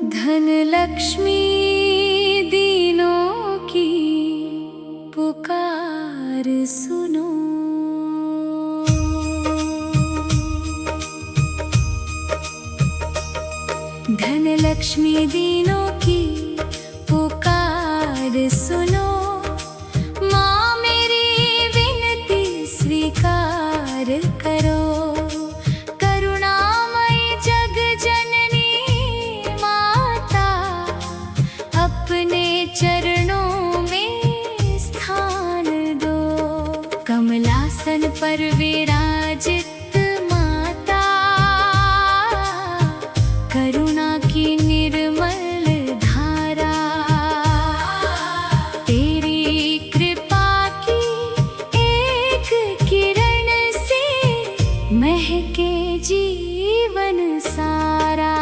धन लक्ष्मी दीनों की पुकार सुनो। धन लक्ष्मी दीनों की पुकार सुनो। माँ मेरी विनती स्वीकार करो। करुणामयी जग जननी माता, अपने चरणों में स्थान दो। कमलासन पर विराजित माता, करुणा की निर्मल धारा। तेरी कृपा की एक किरण से महके जीवन सारा।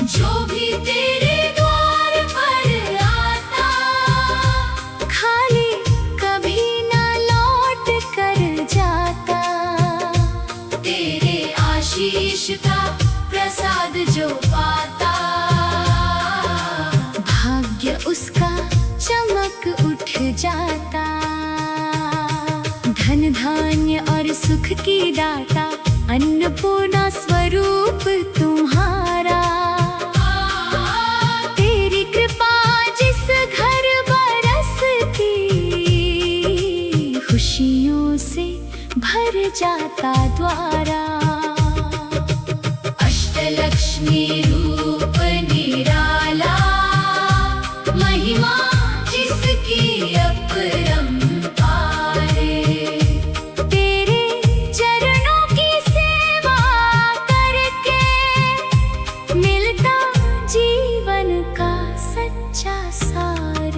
जो भी तेरे द्वार पर आता, खाली कभी ना लौट कर जाता। तेरे आशीष का प्रसाद जो पाता, भाग्य उसका चमक उठ जाता। धन धान्य और सुख की दाता, अन्नपूर्णा स्वरूप तुम्हारा। तेरी कृपा जिस घर बरसती, खुशियों से भर जाता द्वारा। अष्टलक्ष्मी रूप निराला, महिमा जिसकी अपरंपार। तेरे चरणों की सेवा करके मिलता जीवन का सच्चा सार।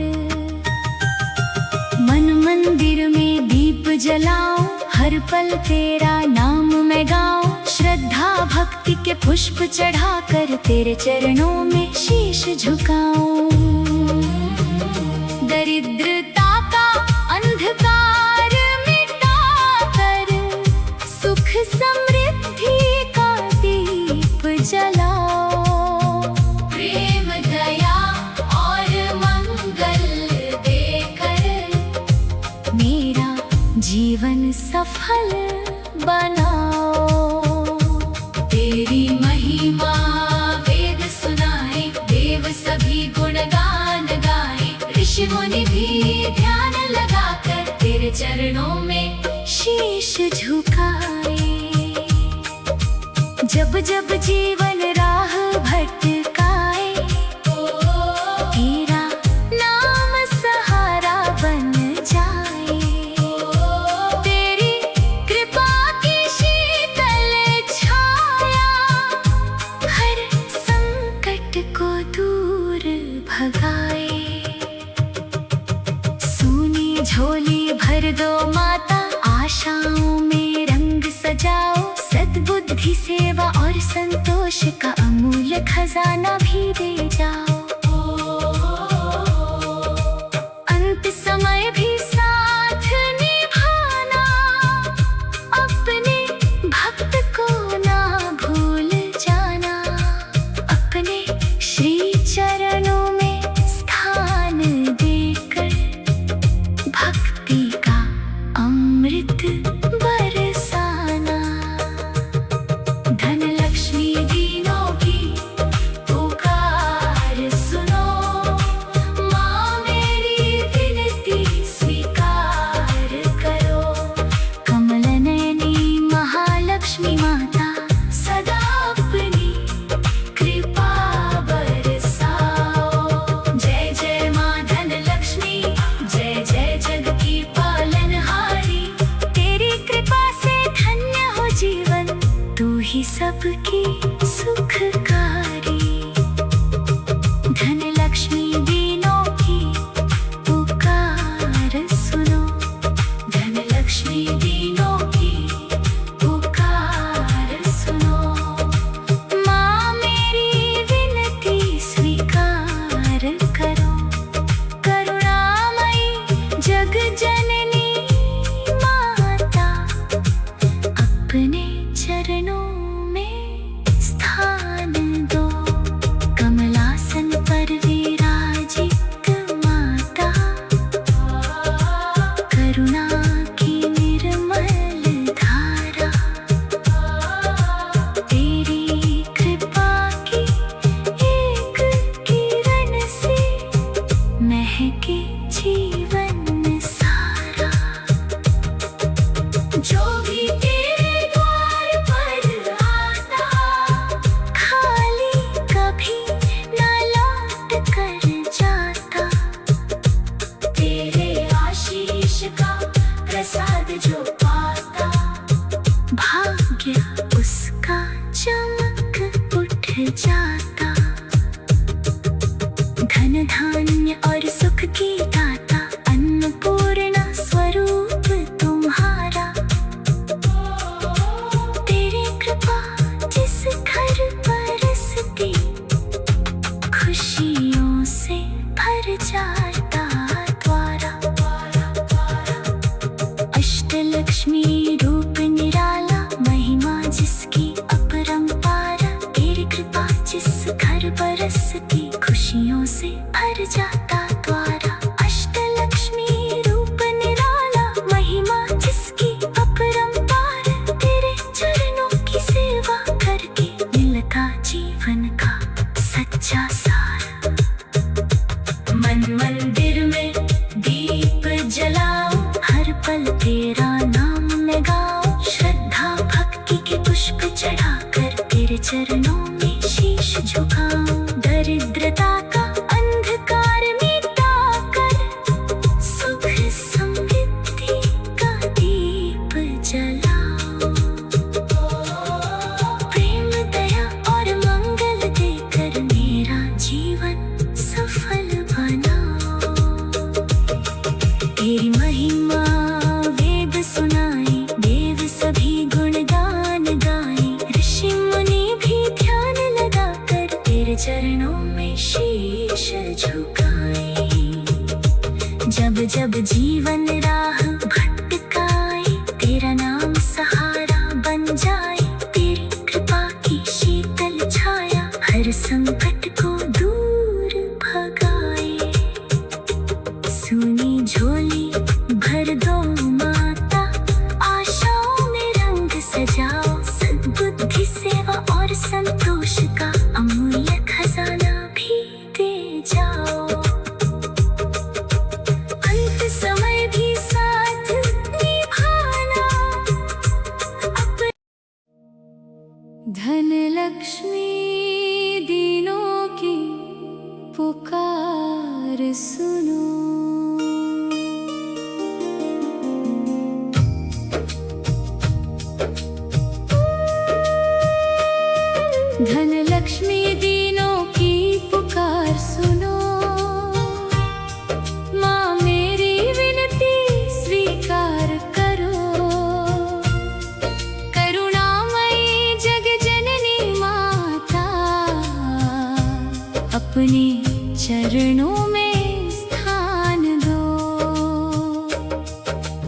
मन मंदिर में दीप जलाऊं, हर पल तेरा नाम मैं गाऊं। श्रद्धा भक्ति के पुष्प चढ़ाकर तेरे चरणों में शीश झुकाऊं। दरिद्रता का अंधकार मिटाकर, सुख समृद्धि का दीप जलाओ। प्रेम दया और मंगल देकर मेरा जीवन सफल बनाओ। तेरी महिमा वेद सुनाए, देव सभी गुणगान गाए। ऋषि मुनि भी ध्यान लगाकर तेरे चरणों में शीश झुकाए। जब जब जीवन राह भटकाए, तेरा नाम सहारा बन जाए। तेरी कृपा की शीतल छाया, हर संकट को दूर भगाए। सोनी झोली भर दो माता, आशाओं में रंग सजाओ। सद्बुद्धि सेवा और संतोष का अमूल्य खजाना भी दे जाओ। अंत समय भी साथ निभाना, अपने भक्त को ना भूल जाना। अपने श्री चरणों में स्थान देकर भक्ति का अमृत बरसाना। धन लक्ष्मी दीनों की पुकार सुनो। माँ मेरी विनती स्वीकार करो। कमल नयनी महालक्ष्मी माता, सदा अपनी कृपा बरसाओ। जय जय माँ धन लक्ष्मी, जय जय जग की पालनहारी। तेरी कृपा से धन्य हो जीवन, तू ही सबकी सुखकारी। धन लक्ष्मी दीनों की पुकार सुनो। धन लक्ष्मी दीनों की पुकार सुनो। माँ मेरी विनती स्वीकार करो। करुणामयी जग जननी माता, अपने चरणों में स्थान दो। भाग्य उसका चमक उठ जाता। धन धान्य और सुख की दाता अन्नपूर्णा स्वरूप तुम्हारा। तेरी कृपा जिस घर बरसती खुशियों से भर जाता द्वारा। अष्टलक्ष्मी रूप निराला महिमा जिसकी अपरंपार। तेरी कृपा जिस घर बरसती खुशियों से भर जाता द्वारा। अष्टलक्ष्मी रूप निराला महिमा जिसकी अपरंपार। तेरे चरणों की सेवा करके मिलता जीवन का सच्चा सार। मन मंदिर में दीप जलाओ हर पल तेरा नाम मैं गाऊं। श्रद्धा भक्ति के पुष्प चढ़ाकर तेरे चरणों में शीश झुकाऊं। दरिद्रता का अंधकार मिटाकर सुख समृद्धि का दीप जलाओ। प्रेम दया और मंगल देकर मेरा जीवन सफल बनाओ। तेरी महिमा वेद सुनाए देव सभी गुणगान गाए। ऋषि मुनि भी ध्यान लगाकर तेरे चरणों में शीश झुकाए। जब जब जीवन राह भटकाए तेरा नाम सहारा बन जाए। तेरी कृपा की शीतल छाया हर संकट को दूर भगाए। सुनी झोली भर दो माता आशाओं में रंग सजाओ। सद्बुद्धि सेवा और संतोष का अमूल्य खजाना भी दे जाओ। अंत समय भी साथ निभाना धन लक्ष्मी दीनों की पुकार सुनो। धन लक्ष्मी दीनों की पुकार सुनो। माँ मेरी विनती स्वीकार करो। करुणामयी जग जननी माता अपने चरणों में स्थान दो।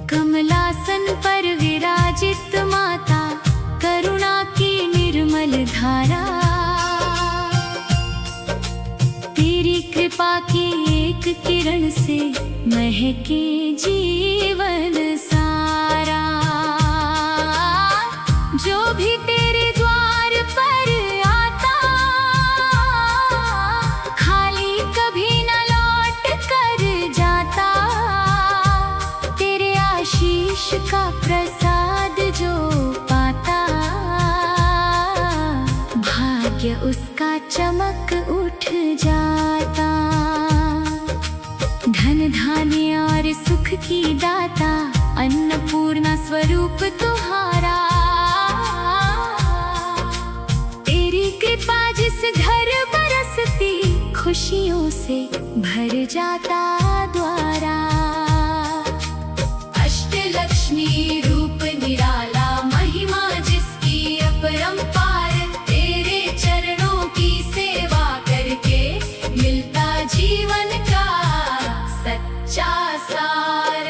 कमलासन पर विराजित माता करुणा की निर्मल धारा। तेरी कृपा की एक किरण से महके जीवन सारा। जो भी तेरे द्वार पर आता खाली कभी न लौट कर जाता। तेरे आशीष का प्रसाद जो पाता भाग्य उसका चमक उठ जाता। धन धान्य और सुख की दाता अन्नपूर्णा स्वरूप तुम्हारा। तेरी कृपा जिस घर बरसती खुशियों से भर जाता द्वारा। अष्टलक्ष्मी रूप निराला महिमा जिसकी अपरंपार। तेरे चरणों की सेवा करके मिलता जीवन का सच्चा सार।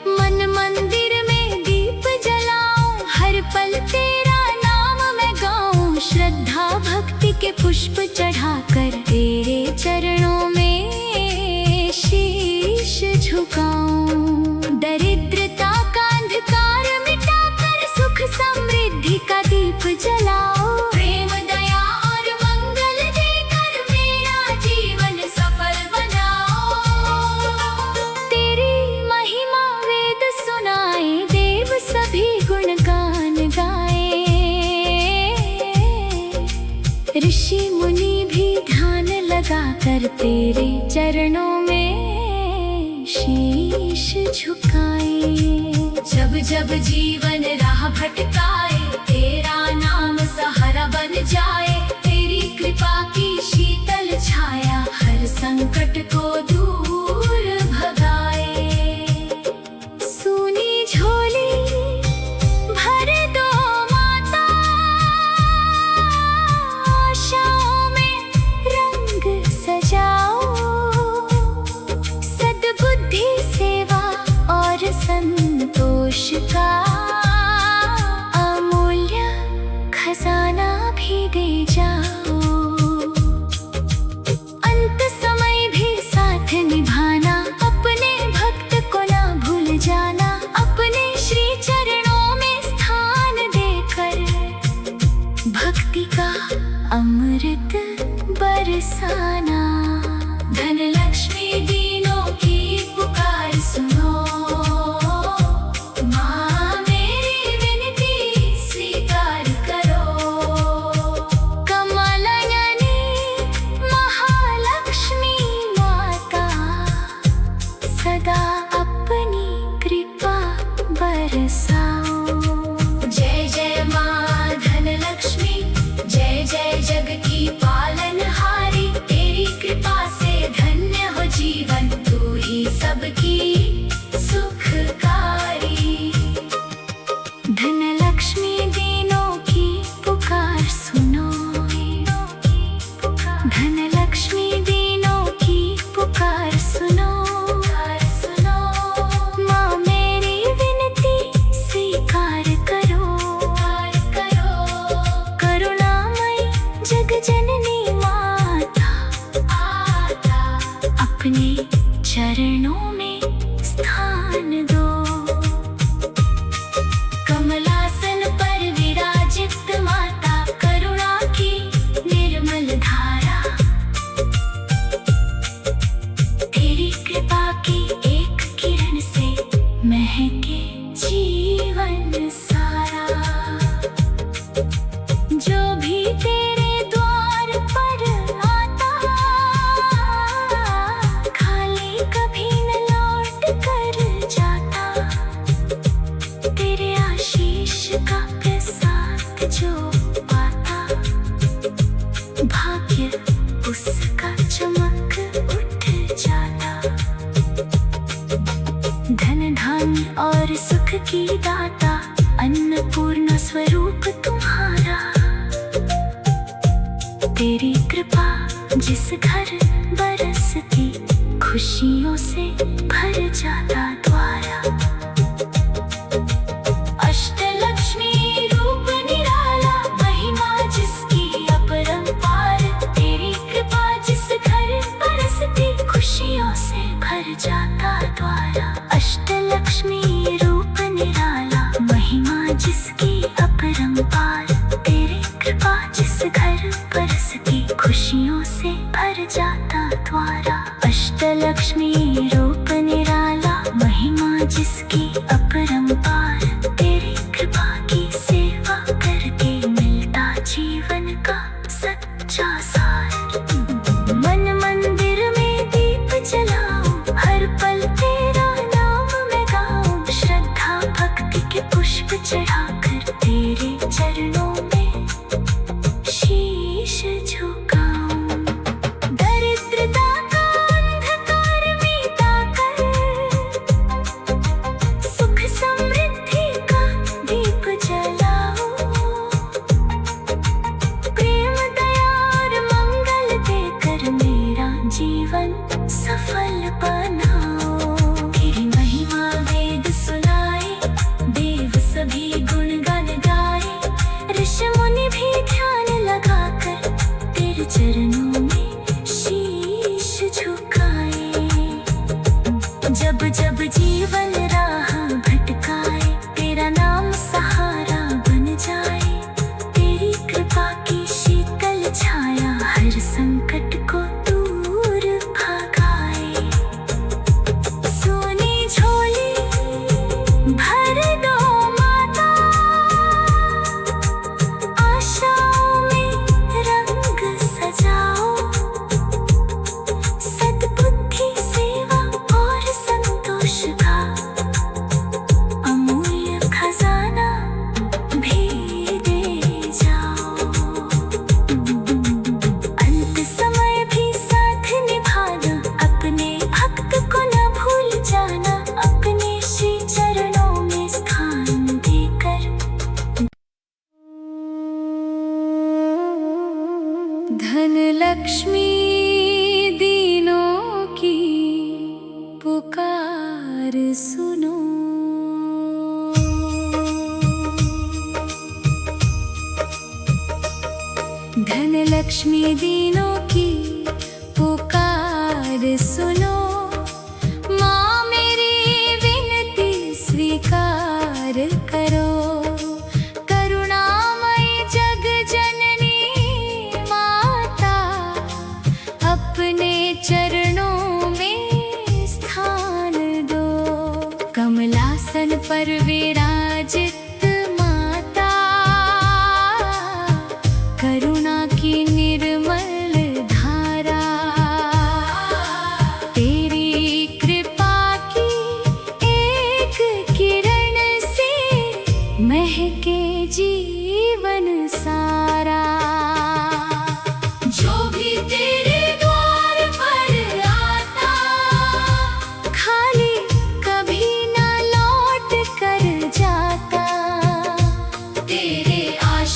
मन मंदिर में दीप जलाऊं हर पल तेरा नाम मैं गाऊं। श्रद्धा भक्ति के पुष्प चढ़ाकर तेरे चरणों में शीश झुकाऊं। दरिद्रता का अंधकार मिटाकर सुख समृद्धि का दीप जलाओ। प्रेम दया और मंगल देकर मेरा जीवन सफल बनाओ। तेरी महिमा वेद सुनाए देव सभी गुणगान गाए। ऋषि मुनि भी ध्यान लगाकर तेरे चरणों में शीश झुकाए। जब जब जीवन राह भटकाए तेरा अमृत बरसाना। धन लक्ष्मी दीनों की पुकार सुनो, माँ मेरी विनती स्वीकार करो। कमलानयनी महालक्ष्मी माता, सदा अपनी कृपा बरसाओ। जय जय माँ धन लक्ष्मी, जय जय जग की पालनहारी। तेरी कृपा से धन्य हो जीवन, तू ही सबकी सुखकारी। धन लक्ष्मी दीनों की पुकार सुनो, धन लक्ष्मी दीनों की पुकार सुनो। माँ मेरी विनती स्वीकार करो। करुणामयी जग जननी माता, अपने चरणों में स्थान दो। कमलासन पर विराजित माता, करुणा की निर्मल धारा। तेरी कृपा की एक किरण से महके जीवन सारा। जो भी तेरे द्वार पर आता, खाली कभी न लौट कर जाता। तेरे आशीष का प्रसाद जो पाता, भाग्य उसका चमक उठ जाता। धन धान्य और सुख की दाता, अन्नपूर्णा स्वरूप तुम्हारा। तेरी कृपा जिस घर बरसती, खुशियों से भर जाता द्वारा। अष्टलक्ष्मी रूप निराला, महिमा जिसकी अपरंपार। तेरी कृपा जिस घर बरसती, खुशियों से भर जाता द्वारा। अष्टलक्ष्मी रूप निराला, महिमा जिसकी अपरंपार। तेरी कृपा जिस घर बरसती, खुशियों से भर जाता द्वारा। अष्टलक्ष्मी रूप निराला, महिमा जिसकी अपरंपार। तेरी कृपा की सेवा करके मिलता जीवन का सच्चा सार। मन मंदिर में दीप जलाओ, हर पल तेरा नाम मैं गाऊं। श्रद्धा भक्ति के पुष्प चढ़ाकर, तेरे चरणों में शीश झुकाऊं। दरिद्रता का अंधकार मिटाकर, सुख समृद्धि का दीप जलाओ। प्रेम दया और मंगल देकर मेरा जीवन सफल बनाओ। तेरी महिमा वेद सुनाए, देव सभी गुणगान गाए। ऋषि मुनि भी ध्यान लगाकर, तेरे चरणों में शीश झुकाए। जब जब जीवन राह भटकाए, तेरा नाम सहारा बन जाए। तेरी कृपा की शीतल छाया, हर संकट को दूर भगाए। सोनी झोली भर दो माता, आशाओं में रंग सजाओ। सद्बुद्धि सेवा और संतोष का अमूल्य खजाना भी दे जाओ। अंत समय भी साथ निभाना, अपने भक्त को न भूल जाना। अपने श्री चरणों में स्थान देकर। धन लक्ष्मी दीनों की पुकार सुनो, धन लक्ष्मी दीनों की पुकार सुनो। माँ मेरी विनती स्वीकार करो। करुणामयी जग जननी माँ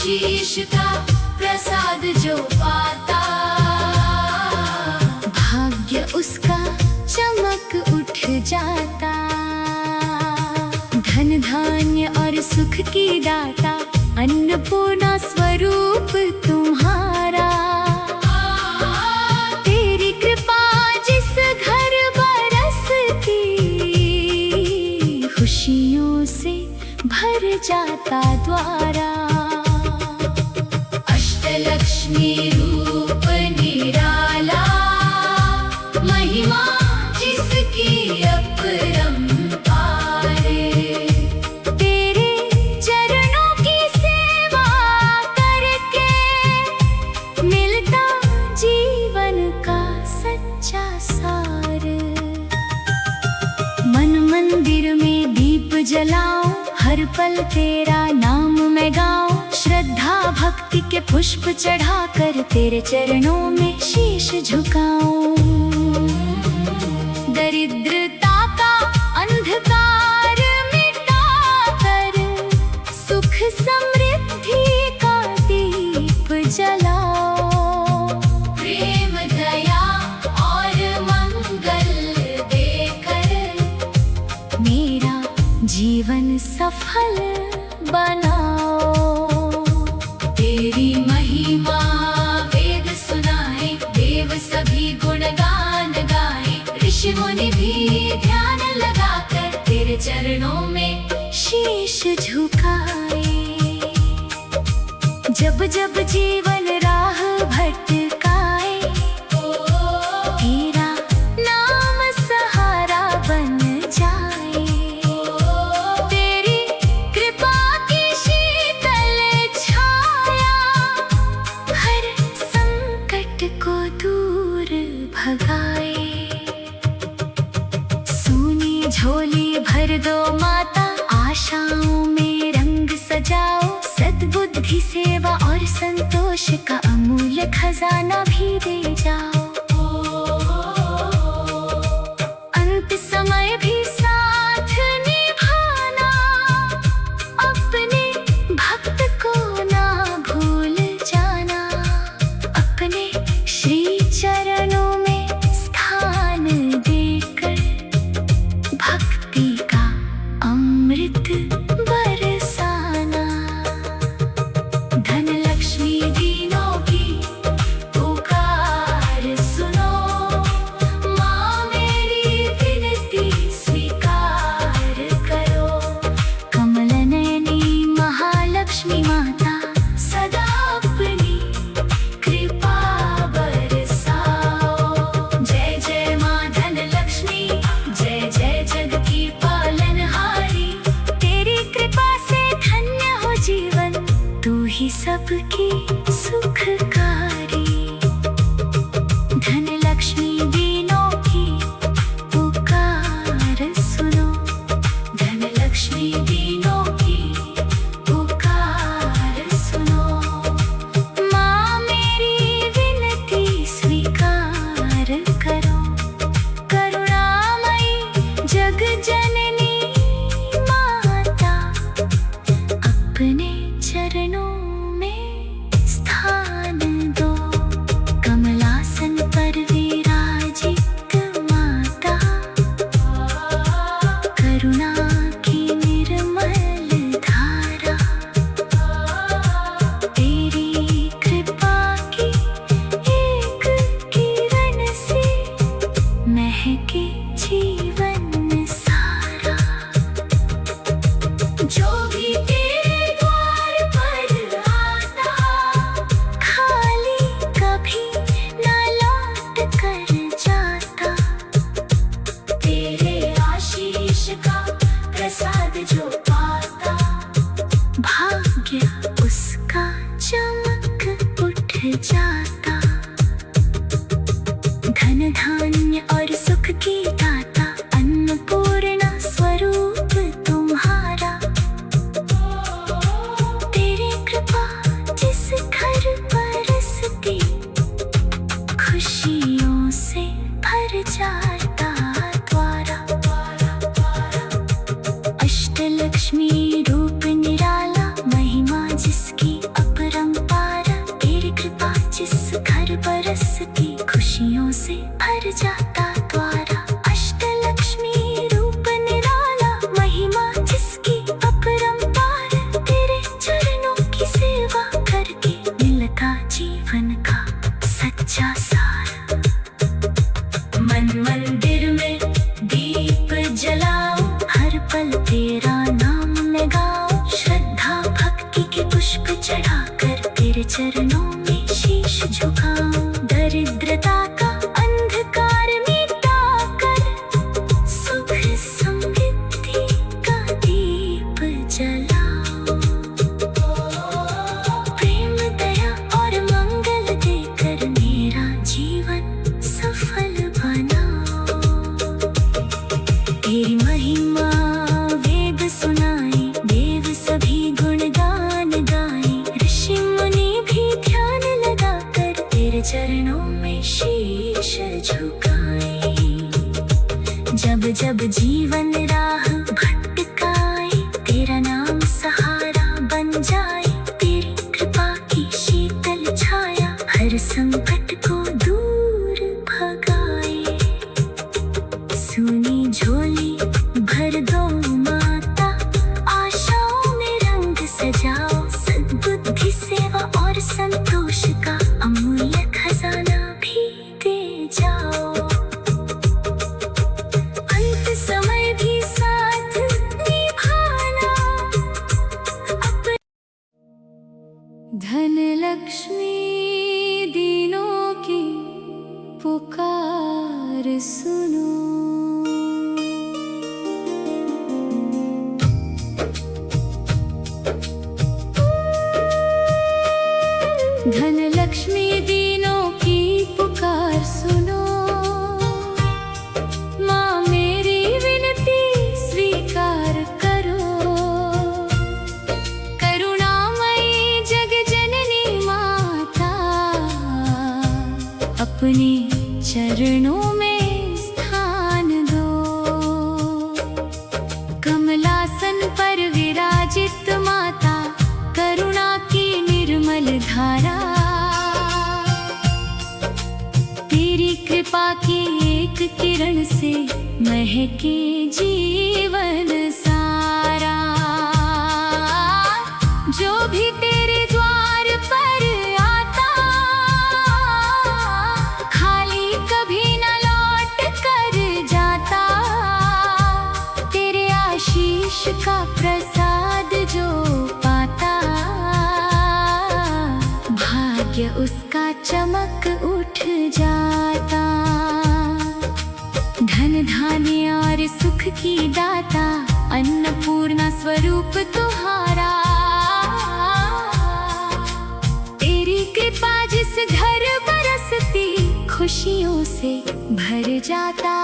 आशीष का प्रसाद जो पाता, भाग्य उसका चमक उठ जाता। धन धान्य और सुख की दाता, अन्नपूर्णा स्वरूप तुम्हारा। तेरी कृपा जिस घर बरसती, खुशियों से भर जाता द्वारा। अष्टलक्ष्मी रूप निराला, महिमा जिसकी अपरंपार। तेरे चरणों की सेवा करके मिलता जीवन का सच्चा सार। मन मंदिर में दीप जलाऊं, हर पल तेरा नाम मैं गाऊं। श्रद्धा भक्ति के पुष्प चढ़ाकर तेरे चरणों में शीश झुकाऊं। दरिद्रता का अंधकार मिटाकर, सुख समृद्धि का दीप जलाओ। प्रेम दया और मंगल देकर मेरा जीवन सफल बनाओ। तेरी महिमा वेद सुनाए, देव सभी गुणगान गाए। ऋषि मुनि भी ध्यान लगाकर तेरे चरणों में शीश झुकाए। जब जब जीवन राह भटकाए, तेरा नाम सहारा बन जाए। तेरी कृपा की शीतल छाया, हर संकट को दूर भगाए। सोनी झोली भर दो माता, आशाओं में रंग सजाओ। सद्बुद्धि सेवा और संतोष का अमूल्य खजाना भी दे जाओ। अंत समय भी साथ निभाना, अपने भक्त को ना भूल जाना। अपने श्री चरणों में स्थान देकर भक्ति का अमृत बरसाना। धन लक्ष्मी दीनों की पुकार सुनो, माँ मेरी विनती स्वीकार करो। कमल नयनी महालक्ष्मी माता, सदा अपनी कृपा बरसाओ। जय जय माँ धन लक्ष्मी, जय जय जग की पालनहारी। तेरी कृपा से धन्य हो जीवन, तू ही सबकी सुखकारी। धन लक्ष्मी दीनों की पुकार सुनो, धन लक्ष्मी दीनों की पुकार सुनो। माँ मेरी विनती स्वीकार करो। करुणामयी जग जननी माता, अपने चरणों में स्थान दो। कमलासन पर विराजित माता, करुणा की निर्मल धारा। तेरी कृपा की एक किरण से महके जीवन सारा। जो भी तेरे द्वार पर आता, खाली कभी ना लौट कर जाता। तेरे आशीष का प्रसाद जो पाता, भाग्य उसका चमक उठ जाता। धन धान्य और सुख की दाता, अन्नपूर्णा स्वरूप तुम्हारा। तेरी कृपा जिस घर बरसती, खुशियों से भर जाता द्वारा। अष्टलक्ष्मी रूप निराला, महिमा जिसकी अपनी करके मिलता जीवन का सच्चा सार। मन मंदिर में दीप जलाओ, हर पल तेरा नाम मैं गाऊं। श्रद्धा भक्ति के पुष्प चढ़ाकर तेरे चरणों में शीश झुकाऊं। दरिद्रता का अंधकार मिटाकर सुख समृद्धि का दीप जलाओ। प्रेम दया और मंगल देकर मेरा जीवन सफल बनाओ। तेरी महिमा वेद सुनाए, देव सभी गुणगान गाए। ऋषि मुनि भी ध्यान लगाकर तेरे चरणों में शीश झुकाए। जब जब जीवन राह भटकाए, तेरा नाम सहारा बन जाए। तेरी कृपा की शीतल छाया हर संकट को दूर भगाए। सुनी झोली भर दो माता, आशाओं में रंग सजाओ। सद्बुद्धि सेवा और संतोष का अमूल्य खजाना भी दे जाओ। अंत समय भी साथ निभाना अपने। धन लक्ष्मी दीनों की पुकार सुनो। धन लक्ष्मी दीनों की पुकार सुनो। माँ मेरी विनती स्वीकार करो। करुणामयी जग जननी माता, अपने चरणों में स्थान दो। कमलासन पर विराजित माता, करुणा की निर्मल धारा। तेरी कृपा की एक किरण से महके जीवन सारा। जो भी तेरे द्वार पर आता, खाली कभी न लौट कर जाता। तेरे आशीष का प्रसाद जो पाता, भाग्य उसका चमक उठ जाता। धन धान्य और सुख की दाता, अन्नपूर्णा स्वरूप तुम्हारा। तेरी कृपा जिस घर बरसती, खुशियों से भर जाता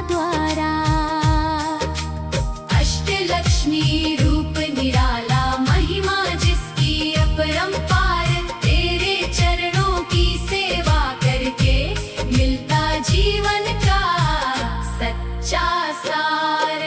द्वारा। अष्टलक्ष्मी रूप निराला, महिमा जिसकी अपरंपार। तेरे चरणों की सेवा करके मिलता जीवन का सच्चा सार।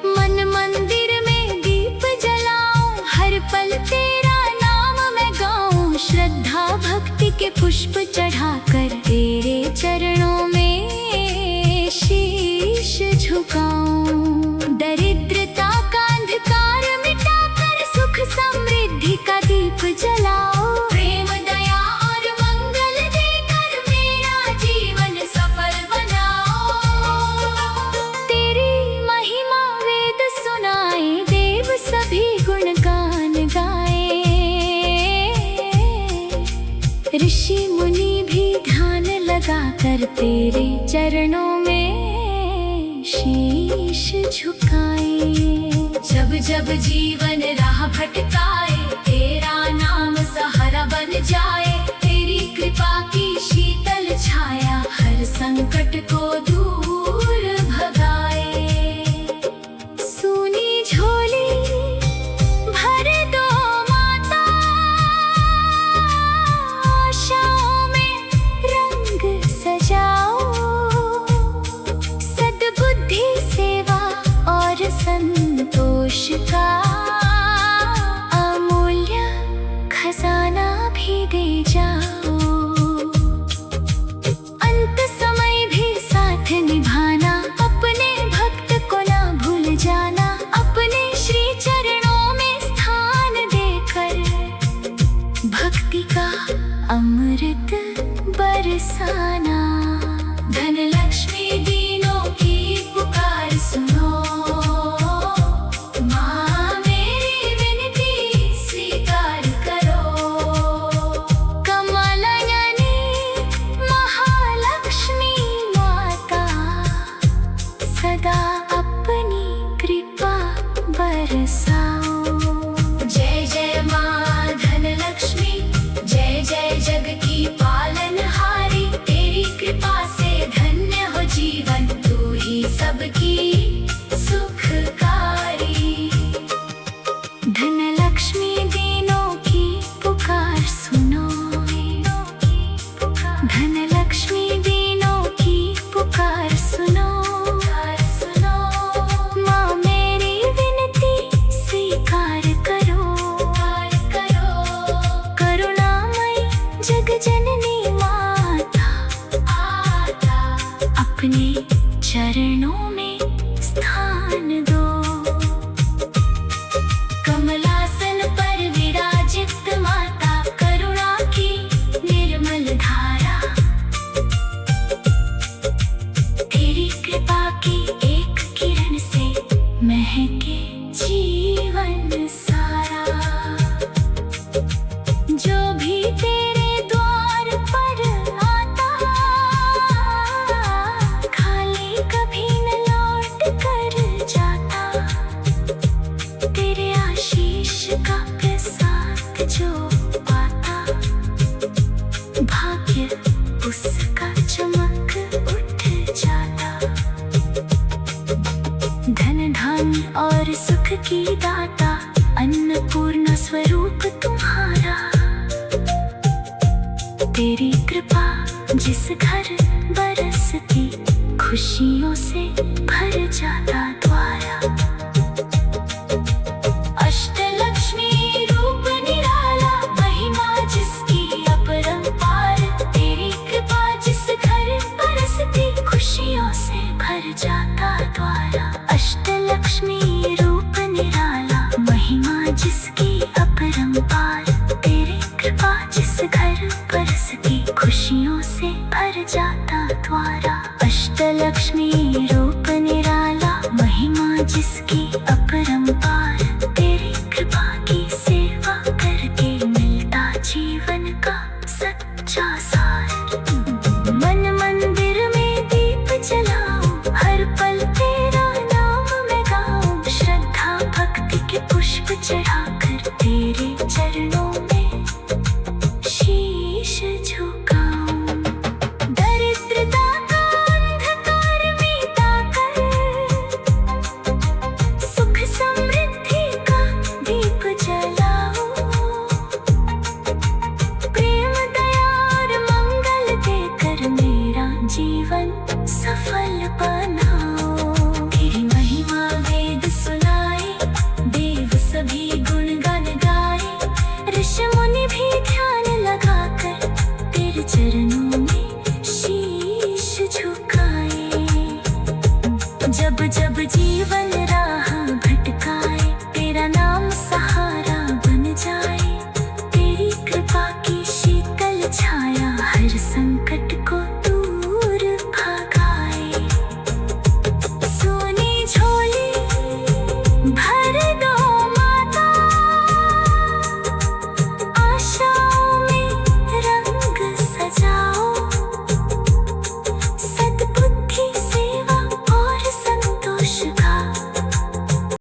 मन मंदिर में दीप जलाऊं, हर पल तेरा नाम मैं गाऊं। श्रद्धा भक्ति के पुष्प चढ़ाकर तेरे चरणों में शीश झुकाऊं। दरिद्रता का अंधकार मिटाकर सुख समृद्धि का दीप जलाओ। प्रेम दया और मंगल देकर मेरा जीवन सफल बनाओ। तेरी महिमा वेद सुनाए, देव सभी गुणगान गाए। ऋषि मुनि भी ध्यान लगाकर तेरे चरणों में शीश झुकाए। जब जब जीवन राह भटकाए, तेरा नाम सहारा बन जाए। तेरी कृपा की शीतल छाया हर संकट को दूर भगाए। सुनी झोली भर दो माता, आशाओं में रंग सजाओ। सद्बुद्धि सेवा और संतोष का अमूल्य खजाना भी दे जाओ। अंत समय भी साथ निभाना, अपने भक्त को ना भूल जाना। अपने श्री चरणों में स्थान देकर भक्ति अमृत बरसाना। धन लक्ष्मी दीनों की पुकार सुनो, माँ मेरी विनती स्वीकार करो। कमला यानी महालक्ष्मी माता, सदा अपनी कृपा बरसाओ। जय जय माँ धन लक्ष्मी, जय जय जग की पालनहारी। तेरी कृपा से धन्य हो जीवन, तू ही सबकी सुखकारी। धन लक्ष्मी दीनों की पुकार सुनो, धन लक्ष्मी दीनों की पुकार सुनो। माँ मेरी विनती स्वीकार करो। करुणामयी जग जननी माता, अपने चरणों में स्थान दो। कमलासन पर विराजित माता, करुणा की निर्मल धारा। तेरी कृपा की एक किरण से महके जीवन सारा। जो भी तेरे द्वार पर आता, खाली कभी न लौट कर जाता। तेरे आशीष का प्रसाद जो पाता, भाग्य उसका चमक उठ जाता। धन धान्य और सुख की दाता, अन्नपूर्णा स्वरूप तुम्हारा। तेरी कृपा जिस घर बरसती, खुशियों से भर जाता द्वारा। अष्टलक्ष्मी रूप निराला, महिमा जिसकी अपरंपार। तेरी कृपा जिस घर बरसती, खुशियों से भर जाता द्वारा। अष्टलक्ष्मी रूप निराला, महिमा जिसकी अपरंपार। तेरी कृपा जिस घर बरसती, खुशियों से भर जाता द्वारा। अष्टलक्ष्मी रूप निराला, महिमा जिसकी अपरंपार। तेरी कृपा की सेवा करके मिलता जीवन का